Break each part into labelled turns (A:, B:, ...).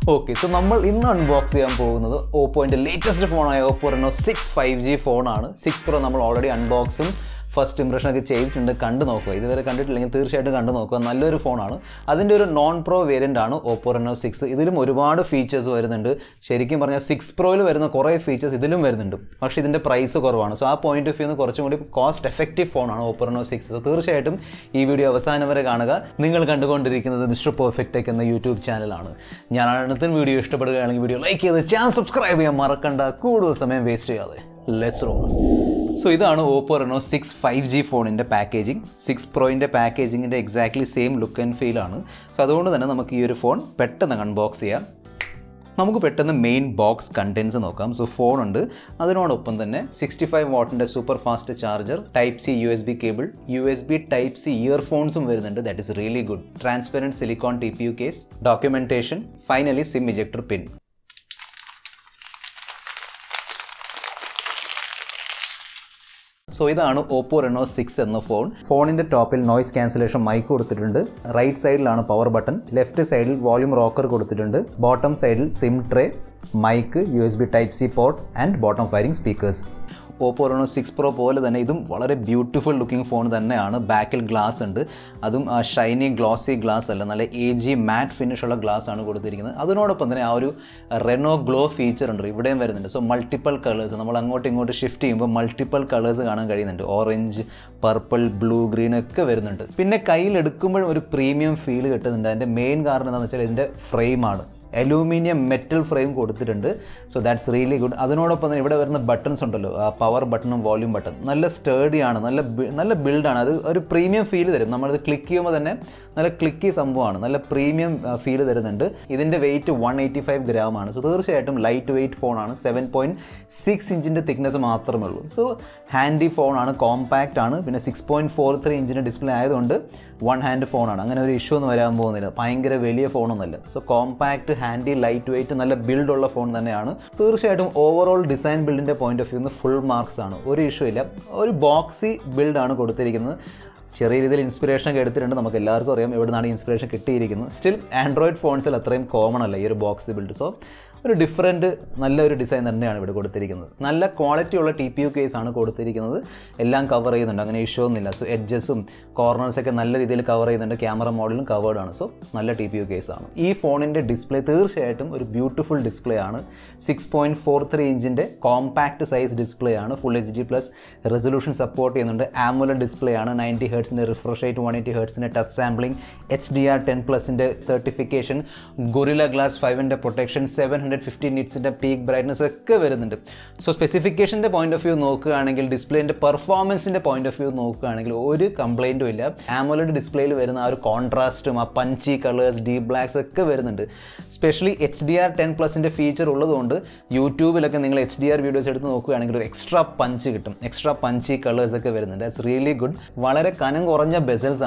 A: Okay, so we will unbox Oppo's latest phone, Oppo Reno 6 5G phone. 6 Pro we already unboxed. First impression is changed in the Kandanoka. This is a third shade of Kandanoka, another phone. That's a non-pro variant Oppo Reno 6. This is a features. Sheriki 6 Pro is features. But this is the price. So, that point of view, a cost-effective phone Oppo Reno 6. So, third shade, this video is Mr. Perfect Tech YouTube channel. If you video, like the channel, subscribe and waste. Let's roll. So, this is Oppo Reno 6 5G phone in the packaging. 6 Pro in the packaging in the exactly same look and feel. So, that's why we have phone unbox. We have the main box contents. So, phone is 65 watt super fast charger, Type-C USB cable, USB Type-C earphones. That is really good. Transparent silicone TPU case, documentation, finally SIM ejector pin. So, this is Oppo Reno 6 phone. Phone in the top noise cancellation mic. Right side power button. Left side volume rocker. Bottom side SIM tray, mic, USB Type-C port and bottom firing speakers. Oppo Reno 6 Pro is a beautiful looking phone. Back glass and shiny glossy glass, AG matte finish glass. That's a Reno glow feature. So multiple colors. We shift multiple colors. Orange, purple, blue, green. A premium feel. The main frame. Aluminum metal frame. So that's really good. That's why we have buttons, power button and volume button. It's sturdy, it's build. It's a premium feel. We click it's a clicky premium feel. Its weight is 185 grams. So it's a lightweight phone. 7.6 inch thickness. So handy phone, compact, 6.43 inch display. One hand phone. There is issue phone. So compact, handy, lightweight, build phone. Overall design build point of view, full marks. No issue. It's a boxy build. Inspiration inspiration. Still, Android phones are common boxy build. So, a different design than the quality of TPU case is covered. Issue so edges corners covered camera model covered. So TPU case. This phone in display is a beautiful display. 6.43 inch compact size display. Full HD plus resolution support. AMOLED display 90 Hz refresh rate, 180 Hz touch sampling, HDR10 plus certification, Gorilla Glass 5 protection, 750 nits peak brightness. So specification point of view, display performance point of view, no complaint. AMOLED display contrast, punchy colors, deep blacks. Especially HDR10 plus feature YouTube HDR videos extra punchy, extra punchy colors. That's really good. Bezels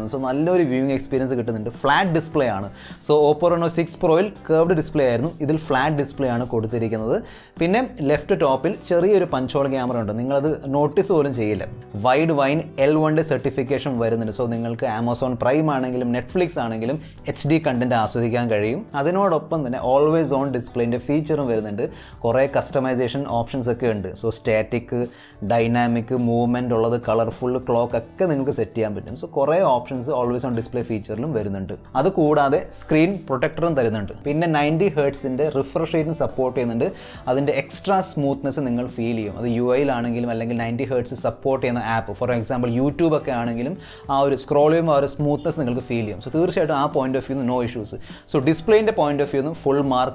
A: so viewing experience flat display. So Oppo Reno 6 Pro curved display. This flat display. Left top a punch hole camera. Notice wide wide L1 certification. So Amazon Prime Netflix HD content. That's always on display feature. Customization options. So static, dynamic, movement, colorful, clock. Set so options always on display feature. That's the screen protector. 90 Hz refresh rate support. That's extra smoothness you feel. The UI 90 Hz support app. For example, YouTube scroll smoothness you feel. So that point of view, no issues. So display point of view, full mark.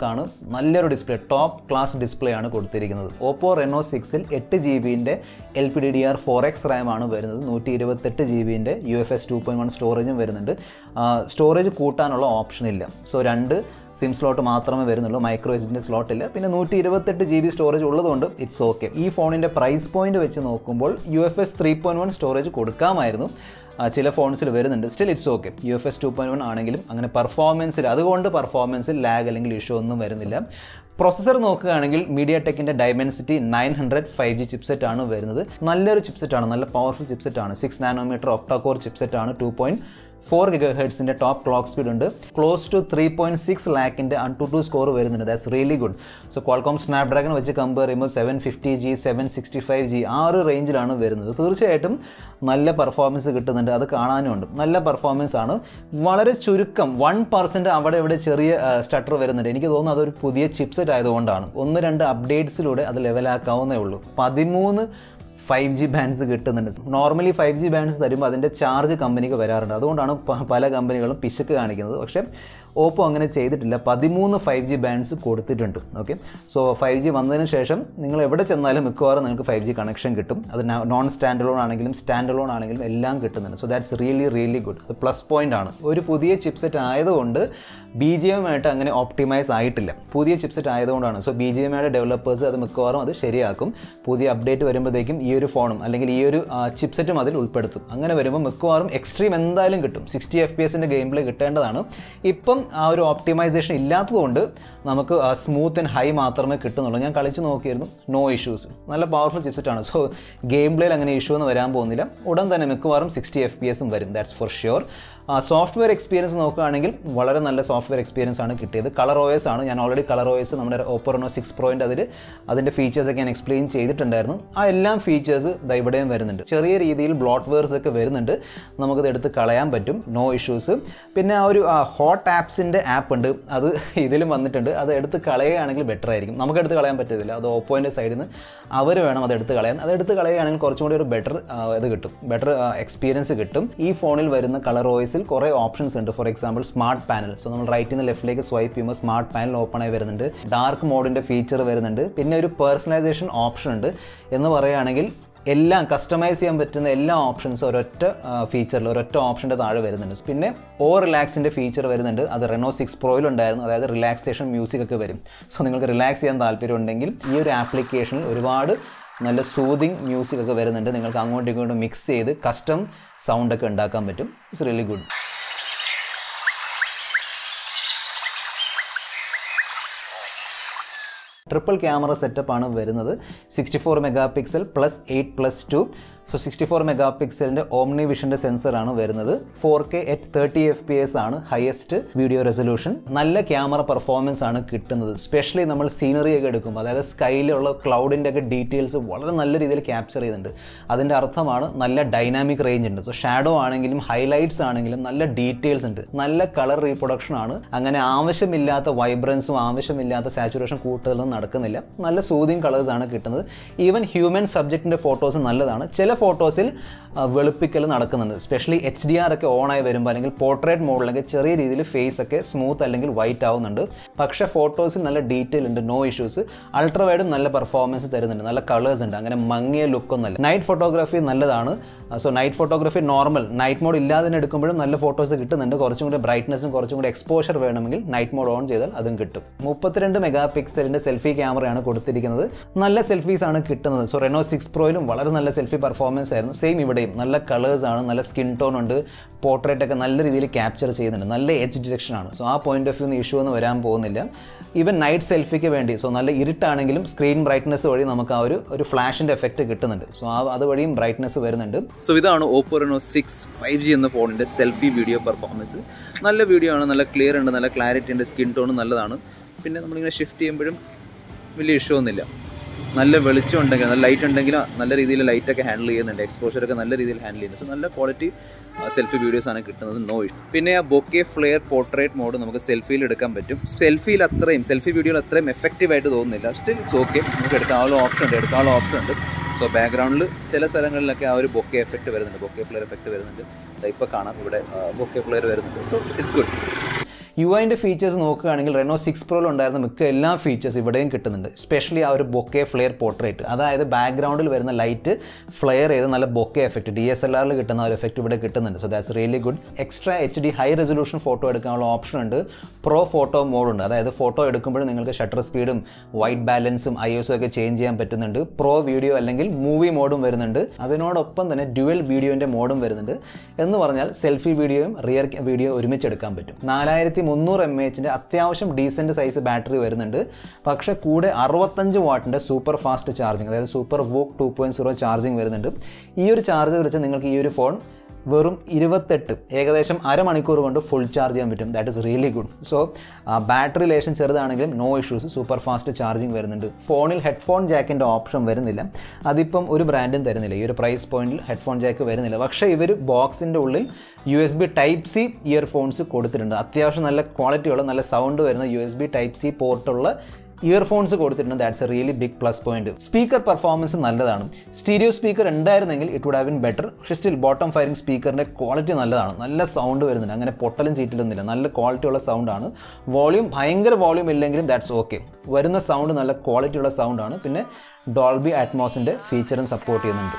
A: Display, top class display. Oppo Reno 6 8GB LPDDR4X RAM 128GB UFS 2.1 storage. Storage option. So, 2 SIM slot micro SD slot. 128GB storage. It's okay. This phone in the price point UFS 3.1 storage. Chilla phones still it's okay. UFS 2.1 ആണെങ്കിലും performance performance lag issue Processor MediaTek Dimensity 900 5G chipset നല്ലൊരു chipset ആണ്, നല്ല powerful chipset ആണ്. 6 nanometer octa core chipset ആണ്, 4 GHz top clock speed ഉണ്ട്. Close to 3.6 ലാക്കിൻ്റെ AnTuTu score വരുന്നുണ്ട്. That's really good. So Qualcomm Snapdragon വെച്ച് compare ചെയ്യുമ്പോൾ 750G 765G ആ ഒരു റേഞ്ചിലാണ് വരുന്നത്. തീർച്ചയായിട്ടും നല്ല പെർഫോമൻസ് കിട്ടുന്നുണ്ട്. അത് കാണാനുമുണ്ട്. നല്ല പെർഫോമൻസ് ആണ്. വളരെ ചുരുക്കം 1% അവിടെ ഇവിടെ ചെറിയ സ്റ്റട്ടർ വരുന്നുണ്ട്. എനിക്ക് തോന്നുന്നു അതൊരു പുതിയ ചിപ്സെറ്റ് ആയതുകൊണ്ടാണ്. 1-2 അപ്ഡേറ്റ്സിലൂടെ അത് ലെവലാക്കാവുന്നേ ഉള്ളൂ. 13 5G ബാൻഡ്സ് കിട്ടുന്നുണ്ട്. നോർമലി 5G ബാൻഡ്സ് തരുമ്പോൾ അതിൻ്റെ ചാർജ് കമ്പനിക്ക് വരാറുണ്ട്. അതുകൊണ്ടാണ് പല കമ്പനികളും പിശുക്ക് കാണിക്കുന്നത്. പക്ഷേ ഓപ്പോ അങ്ങനെ ചെയ്തിട്ടില്ല. 13 5G ബാൻഡ്സ് കൊടുത്തിട്ടുണ്ട്. ഓക്കെ, സോ 5G വന്നതിന് ശേഷം നിങ്ങൾ എവിടെ ചെന്നാലും മിക്കവാറും നിങ്ങൾക്ക് 5G കണക്ഷൻ കിട്ടും. അത് നോൺ സ്റ്റാൻഡ് അലോൺ ആണെങ്കിലും സ്റ്റാൻഡ് അലോൺ ആണെങ്കിലും എല്ലാം കിട്ടുന്നുണ്ട്. So that's really good. അത് പ്ലസ് പോയിന്റ് ആണ്. ഒരു പുതിയ ചിപ്സെറ്റ് ആയതുകൊണ്ട് BGM ആയിട്ട് അങ്ങനെ ഓപ്റ്റിമൈസ് ആയിട്ടില്ല. പുതിയ ചിപ്സെറ്റ് ആയതുകൊണ്ടാണ്. സോ BGMയുടെ ഡെവലപ്പേഴ്സ് അത് മിക്കവാറും അത് ശരിയാക്കും. പുതിയ അപ്ഡേറ്റ് വരുമ്പോഴത്തേക്കും ഈ ഒരു ഫോണും അല്ലെങ്കിൽ ഈ ഒരു ചിപ്സെറ്റും അതിൽ ഉൾപ്പെടുത്തും. അങ്ങനെ വരുമ്പോൾ മിക്കവാറും എക്സ്ട്രീം എന്തായാലും കിട്ടും. 60 FPS ഗെയിം പ്ലേ കിട്ടേണ്ടതാണ്. ഇപ്പം ആ ഒരു ഓപ്റ്റിമൈസേഷൻ ഇല്ലാത്തതുകൊണ്ട് നമുക്ക് സ്മൂത്ത് ആൻഡ് ഹൈ മാത്രമേ കിട്ടുന്നുള്ളൂ. ഞാൻ കളിച്ച് നോക്കിയിരുന്നു, നോ ഇഷ്യൂസ്. നല്ല പവർഫുൾ ചിപ്സെറ്റാണ്. സോ ഗെയിം പ്ലേയിൽ അങ്ങനെ ഇഷ്യൂ ഒന്നും വരാൻ പോകുന്നില്ല. ഉടൻ തന്നെ മിക്കവാറും 60 FPS വരും. That's for sure. Software experience നോക്കുകയാണെങ്കിൽ വളരെ നല്ല സോഫ്റ്റ്വെയർ എക്സ്പീരിയൻസ് ആണ് കിട്ടിയത്. കളർ OS ആണ്. ഞാൻ ഓൾറെഡി കളർ OS നമ്മുടെ Oppo Reno 6 Proൻ്റെ അതിൻ്റെ ഫീച്ചേഴ്സൊക്കെ ഞാൻ എക്സ്പ്ലെയിൻ ചെയ്തിട്ടുണ്ടായിരുന്നു. ആ എല്ലാം ഫീച്ചേഴ്സ് ഇവിടെയും വരുന്നുണ്ട്. ചെറിയ രീതിയിൽ ബ്ലോട്ട്വെയർസ് ഒക്കെ വരുന്നുണ്ട്. നമുക്കത് എടുത്ത് കളയാൻ പറ്റും, നോ ഇഷ്യൂസ്. പിന്നെ ആ ഒരു ഹോട്ട് ആപ്സിൻ്റെ ആപ്പ് ഉണ്ട്, അത് ഇതിലും വന്നിട്ടുണ്ട്. അത് എടുത്ത് കളയുകയാണെങ്കിൽ ബെറ്റർ ആയിരിക്കും. നമുക്കെടുത്ത് കളയാൻ പറ്റത്തില്ല. അത് ഓപ്പോൻ്റെ സൈഡിൽ നിന്ന് അവർ വേണം അതെടുത്ത് കളയാൻ. അതെടുത്ത് കളയുകയാണെങ്കിൽ കുറച്ചും കൂടി ഒരു ബെറ്റർ ഇത് കിട്ടും, ബെറ്റർ എക്സ്പീരിയൻസ് കിട്ടും. ഈ ഫോണിൽ വരുന്ന കളർ OS കുറേ ഓപ്ഷൻസ് ഉണ്ട്. For example smart panel. So നമ്മൾ റൈറ്റിൽ നിന്ന് ലെഫ്റ്റിലേക്ക് സ്വൈപ്പ് ചെയ്യുമ്പോൾ സ്മാർട്ട് പാനൽ ഓപ്പൺ ആയി വരുന്നുണ്ട്. ഡാർക്ക് മോഡിൻ്റെ ഫീച്ചർ വരുന്നുണ്ട്. പിന്നെ ഒരു പേഴ്സണലൈസേഷൻ ഓപ്ഷൻ ഉണ്ട്. എന്ന് പറയുകയാണെങ്കിൽ എല്ലാം കസ്റ്റമൈസ് ചെയ്യാൻ പറ്റുന്ന എല്ലാ ഓപ്ഷൻസും ഒരൊറ്റ ഫീച്ചറിൽ ഒരൊറ്റ ഓപ്ഷൻ്റെ താഴെ വരുന്നുണ്ട്. പിന്നെ റിലാക്സിൻ്റെ ഫീച്ചർ വരുന്നുണ്ട്. അത് Reno 6 Proയിലുണ്ടായിരുന്നു. അതായത് റിലാക്സേഷൻ മ്യൂസിക് ഒക്കെ വരും. സോ നിങ്ങൾക്ക് റിലാക്സ് ചെയ്യാൻ താല്പര്യമുണ്ടെങ്കിൽ ഈ ഒരു ആപ്ലിക്കേഷനിൽ ഒരുപാട് നല്ല സൂതിങ് മ്യൂസിക് ഒക്കെ വരുന്നുണ്ട്. നിങ്ങൾക്ക് അങ്ങോട്ടും ഇങ്ങോട്ടും മിക്സ് ചെയ്ത് കസ്റ്റം സൗണ്ടൊക്കെ ഉണ്ടാക്കാൻ പറ്റും. It's really good. Triple camera സെറ്റപ്പാണ് വരുന്നത്. 64 MP + 8+2. സോ 64 MP ഓംനി വിഷൻ്റെ സെൻസറാണ് വരുന്നത്. 4K at 30 FPS ആണ് ഹയസ്റ്റ് വീഡിയോ റെസൊല്യൂഷൻ. നല്ല ക്യാമറ പെർഫോമൻസ് ആണ് കിട്ടുന്നത്. സ്പെഷ്യലി നമ്മൾ സീനറി ഒക്കെ എടുക്കുമ്പോൾ, അതായത് സ്കൈയിലുള്ള ക്ലൗഡിൻ്റെ ഒക്കെ ഡീറ്റെയിൽസ് വളരെ നല്ല രീതിയിൽ ക്യാപ്ചർ ചെയ്യുന്നുണ്ട്. അതിൻ്റെ അർത്ഥമാണ് നല്ല ഡൈനാമിക് റേഞ്ച് ഉണ്ട്. സോ ഷാഡോ ആണെങ്കിലും ഹൈലൈറ്റ്സ് ആണെങ്കിലും നല്ല ഡീറ്റെയിൽസ് ഉണ്ട്. നല്ല കളർ റീപ്രൊഡക്ഷൻ ആണ്. അങ്ങനെ ആവശ്യമില്ലാത്ത വൈബ്രൻസും ആവശ്യമില്ലാത്ത സാച്ചുറേഷൻ കൂടുതലൊന്നും നടക്കുന്നില്ല. നല്ല സൂതിങ് കളേഴ്സ് ആണ് കിട്ടുന്നത്. ഈവൻ ഹ്യൂമൻ സബ്ജക്റ്റിൻ്റെ ഫോട്ടോസ് നല്ലതാണ്. ചില ഫോട്ടോസിൽ വെളുപ്പിക്കൽ നടക്കുന്നുണ്ട്. സ്പെഷ്യലി HDR ഒക്കെ ഓണായി വരുമ്പോൾ അല്ലെങ്കിൽ പോർട്രേറ്റ് മോഡിലൊക്കെ ചെറിയ രീതിയിൽ ഫേസ് ഒക്കെ സ്മൂത്ത് അല്ലെങ്കിൽ വൈറ്റ് ആവുന്നുണ്ട്. പക്ഷേ ഫോട്ടോസിൽ നല്ല ഡീറ്റെയിൽ ഉണ്ട്, നോ ഇഷ്യൂസ്. അൾട്രാവൈഡും നല്ല പെർഫോമൻസ് തരുന്നുണ്ട്. നല്ല കളേഴ്സ് ഉണ്ട്. അങ്ങനെ മങ്ങിയ ലുക്കൊന്നുമല്ല. നൈറ്റ് ഫോട്ടോഗ്രാഫി നല്ലതാണ്. So night photography normal night mode ഇല്ലാതെ എടുക്കുമ്പോഴും നല്ല ഫോട്ടോസ് കിട്ടുന്നുണ്ട്. കുറച്ചും കൂടി ബ്രൈറ്റ്നസ്സും കുറച്ചും കൂടി എക്സ്പോഷർ വേണമെങ്കിൽ നൈറ്റ് മോഡ് ഓൺ ചെയ്താൽ അതും കിട്ടും. 32 MP സെൽഫി ക്യാമറയാണ് കൊടുത്തിരിക്കുന്നത്. നല്ല സെൽഫീസ് ആണ് കിട്ടുന്നത്. സോ Reno 6 Proയിലും വളരെ നല്ല സെൽഫി പെർഫോമൻസ് ആയിരുന്നു. സെയിം ഇവിടെയും നല്ല കളേഴ്സ് ആണ്, നല്ല സ്കിൻ ടോൺ ഉണ്ട്, പോർട്രേറ്റ് ഒക്കെ നല്ല രീതിയിൽ ക്യാപ്ചർ ചെയ്യുന്നുണ്ട്. നല്ല എഡ്ജ് ഡിറ്റക്ഷൻ ആണ്. സോ ആ പോയിന്റ് ഓഫ് വ്യൂ ഇഷ്യൂ ഒന്നും വരാൻ പോകുന്നില്ല. ഈവൻ നൈറ്റ് സെൽഫിക്ക് വേണ്ടി സോ നല്ല ഇരുട്ടാണെങ്കിലും സ്ക്രീൻ ബ്രൈറ്റ്നസ് വഴി നമുക്ക് ആ ഒരു ഫ്ലാഷിൻ്റെ എഫക്റ്റ് കിട്ടുന്നുണ്ട്. സോ അതുവഴിയും ബ്രൈറ്റ്നസ് വരുന്നുണ്ട്. സോ ഇതാണ് Oppo Reno 6 5G എന്ന ഫോണിൻ്റെ സെൽഫി വീഡിയോ പെർഫോമൻസ്. നല്ല വീഡിയോ ആണ്, നല്ല ക്ലിയർ ഉണ്ട്, നല്ല ക്ലാരിറ്റി ഉണ്ട്, സ്കിൻ ടോൺ നല്ലതാണ്. പിന്നെ നമ്മളിങ്ങനെ ഷിഫ്റ്റ് ചെയ്യുമ്പോഴും വലിയ ഇഷ്യൂ ഒന്നുമില്ല. നല്ല വെളിച്ചം ഉണ്ടെങ്കിൽ, നല്ല ലൈറ്റ് ഉണ്ടെങ്കിൽ നല്ല രീതിയിൽ ലൈറ്റൊക്കെ ഹാൻഡിൽ ചെയ്യുന്നുണ്ട്. എക്സ്പോഷറൊക്കെ നല്ല രീതിയിൽ ഹാൻഡിൽ ചെയ്യുന്നുണ്ട്. സോ നല്ല ക്വാളിറ്റി സെൽഫി വീഡിയോസാണ് കിട്ടുന്നത്, നോ ഇഷ്യൂ. പിന്നെ ആ ബൊക്കെ ഫ്ലെയർ പോർട്രേറ്റ് മോഡ് നമുക്ക് സെൽഫിയിൽ എടുക്കാൻ പറ്റും. സെൽഫി വീഡിയോയിൽ അത്രയും എഫക്റ്റീവായിട്ട് തോന്നുന്നില്ല. Still it's okay. നമുക്ക് എടുക്കാനുള്ള ഓപ്ഷൻ ഉണ്ട്. സോ ബാക്ക്ഗ്രൗണ്ടിൽ ചില സ്ഥലങ്ങളിലൊക്കെ ആ ഒരു ബൊക്കെ എഫക്റ്റ് വരുന്നുണ്ട്, ബൊക്കെ ഫ്ലെയർ എഫക്റ്റ് വരുന്നുണ്ട്. ഇപ്പോൾ കാണാം ഇവിടെ ബൊക്കെ ഫ്ലെയർ വരുന്നുണ്ട്. So it's good. യുഐൻ്റെ ഫീച്ചേഴ്സ് നോക്കുകയാണെങ്കിൽ Reno 6 Proയിൽ ഉണ്ടായിരുന്ന മിക്ക എല്ലാ ഫീച്ചേഴ്സ് ഇവിടെയും കിട്ടുന്നുണ്ട്. സ്പെഷ്യലി ആ ഒരു ബൊക്കെ ഫ്ലെയർ പോർട്രേറ്റ്, അതായത് ബാക്ക്ഗ്രൗണ്ടിൽ വരുന്ന ലൈറ്റ് ഫ്ലെയർ ചെയ്ത് നല്ല ബൊക്കെ എഫക്റ്റ് DSLRൽ കിട്ടുന്ന ഒരു എഫക്റ്റ് ഇവിടെ കിട്ടുന്നുണ്ട്. So that's really good. Extra HD high resolution photo എടുക്കാനുള്ള ഓപ്ഷൻ ഉണ്ട്. പ്രോ ഫോട്ടോ മോഡുണ്ട്. അതായത് ഫോട്ടോ എടുക്കുമ്പോഴും നിങ്ങൾക്ക് ഷട്ടർ സ്പീഡും വൈറ്റ് ബാലൻസും ISO ഒക്കെ ചേഞ്ച് ചെയ്യാൻ പറ്റുന്നുണ്ട്. പ്രോ വീഡിയോ അല്ലെങ്കിൽ മൂവി മോഡും വരുന്നുണ്ട്. അതിനോടൊപ്പം തന്നെ ഡ്യുവൽ വീഡിയോൻ്റെ മോഡും വരുന്നുണ്ട്. എന്ന് പറഞ്ഞാൽ സെൽഫി വീഡിയോയും റിയർ വീഡിയോ ഒരുമിച്ചെടുക്കാൻ പറ്റും. 4300 mAh അത്യാവശ്യം ഡീസൻറ്റ് സൈസ് ബാറ്ററി വരുന്നുണ്ട്. പക്ഷേ കൂടെ 65 വാട്ടിൻ്റെ സൂപ്പർ ഫാസ്റ്റ് ചാർജിങ്, അതായത് സൂപ്പർ വോക്ക് 2.0 ചാർജിങ് വരുന്നുണ്ട്. ഈ ഒരു ചാർജ് വെച്ച് നിങ്ങൾക്ക് ഈ ഒരു ഫോൺ വെറും 28 ഏകദേശം അരമണിക്കൂർ കൊണ്ട് ഫുൾ ചാർജ് ചെയ്യാൻ പറ്റും. That is really good. So battery ലേഷൻ ചെറുതാണെങ്കിലും no issues, super fast charging വരുന്നുണ്ട്. ഫോണിൽ ഹെഡ്ഫോൺ ജാക്കിൻ്റെ ഓപ്ഷൻ വരുന്നില്ല, അതിപ്പം ഒരു ബ്രാൻഡും തരുന്നില്ല. ഈ ഒരു പ്രൈസ് പോയിന്റിൽ ഹെഡ്ഫോൺ ജാക്ക് വരുന്നില്ല. പക്ഷേ ഇവർ ബോക്സിൻ്റെ ഉള്ളിൽ USB Type-C ഇയർഫോൺസ് കൊടുത്തിട്ടുണ്ട്. അത്യാവശ്യം നല്ല ക്വാളിറ്റിയുള്ള നല്ല സൗണ്ട് വരുന്ന USB Type-C പോർട്ടുള്ള ഇയർഫോൺസ് കൊടുത്തിട്ടുണ്ട്. That's a really big plus point. Speaker performance നല്ലതാണ്. സ്റ്റീരിയോ സ്പീക്കർ ഉണ്ടായിരുന്നെങ്കിൽ it would have been better. പക്ഷേ സ്റ്റിൽ ബോട്ടം ഫയറിംഗ് സ്പീക്കറിൻ്റെ ക്വാളിറ്റി നല്ലതാണ്. നല്ല സൗണ്ട് വരുന്നുണ്ട്, അങ്ങനെ പൊട്ടലും ചീറ്റിലൊന്നുമില്ല, നല്ല ക്വാളിറ്റിയുള്ള സൗണ്ടാണ്. വോളിയം ഭയങ്കര വോളിയം ഇല്ലെങ്കിലും ദാറ്റ്സ് ഓക്കെ. വരുന്ന സൗണ്ട് നല്ല ക്വാളിറ്റിയുള്ള സൗണ്ടാണ്. പിന്നെ ഡോൾബി അറ്റ്മോസിൻ്റെ ഫീച്ചറും സപ്പോർട്ട് ചെയ്യുന്നുണ്ട്.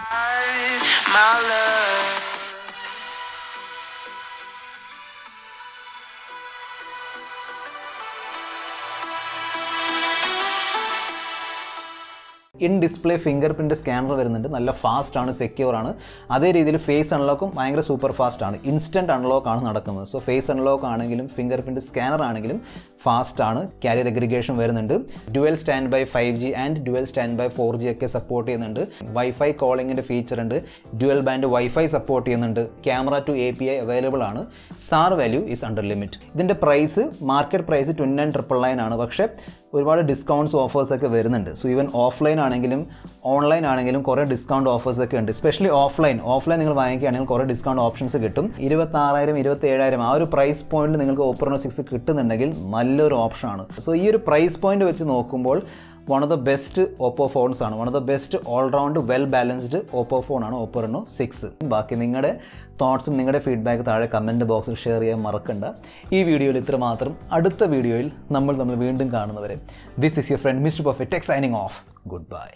A: In display finger print scanner വരുന്നുണ്ട്. നല്ല ഫാസ്റ്റാണ്, സെക്യൂറാണ്. അതേ രീതിയിൽ ഫേസ് അൺലോക്കും ഭയങ്കര സൂപ്പർ ഫാസ്റ്റാണ്. ഇൻസ്റ്റൻറ്റ് അൺലോക്കാണ് നടക്കുന്നത്. സോ ഫേസ് അൺലോക്ക് ആണെങ്കിലും ഫിംഗർ പ്രിൻറ്റ് സ്കാനർ ആണെങ്കിലും ഫാസ്റ്റാണ്. കാരിയർ അഗ്രിഗേഷൻ വരുന്നുണ്ട്. Dual standby 5G and dual standby 4G ഒക്കെ സപ്പോർട്ട് ചെയ്യുന്നുണ്ട്. വൈഫൈ കോളിങ്ങിൻ്റെ ഫീച്ചർ ഉണ്ട്. ഡ്യുവൽ ബാൻഡ് വൈഫൈ സപ്പോർട്ട് ചെയ്യുന്നുണ്ട്. ക്യാമറ ടു API അവൈലബിൾ ആണ്. SAR value is under limit. ഇതിൻ്റെ പ്രൈസ് മാർക്കറ്റ് പ്രൈസ് 29,999 ആണ്. പക്ഷേ ഒരുപാട് ഡിസ്കൗണ്ട്സ് ഓഫേഴ്സ് ഒക്കെ വരുന്നുണ്ട്. സോ ഈവൻ ഓഫ്ലൈൻ ആണെങ്കിലും ഓൺലൈൻ ആണെങ്കിലും കുറേ ഡിസ്കൗണ്ട് ഓഫേഴ്സ് ഒക്കെ ഉണ്ട്. സ്പെഷ്യലി ഓഫ്ലൈൻ നിങ്ങൾ വാങ്ങിക്കുകയാണെങ്കിൽ കുറേ ഡിസ്കൗണ്ട് ഓപ്ഷൻസ് കിട്ടും. 26,000 27,000 ആ ഒരു പ്രൈസ് പോയിന്റിൽ നിങ്ങൾക്ക് Oppo Reno 6 കിട്ടുന്നുണ്ടെങ്കിൽ നല്ലൊരു ഓപ്ഷനാണ്. സോ ഈ ഒരു പ്രൈസ് പോയിന്റ് വെച്ച് നോക്കുമ്പോൾ one of the best Oppo phones ആണ്. One of the best all round well balanced Oppo ഫോണാണ് Oppo Reno 6. ബാക്കി നിങ്ങളുടെ തോട്ട്സും നിങ്ങളുടെ ഫീഡ്ബാക്ക് താഴെ കമൻറ്റ് ബോക്സിൽ ഷെയർ ചെയ്യാൻ മറക്കണ്ട. ഈ വീഡിയോയിൽ ഇത്ര മാത്രം. അടുത്ത വീഡിയോയിൽ നമ്മൾ വീണ്ടും കാണുന്നവരെ this is your friend mister perfect tech signing off. Good bye.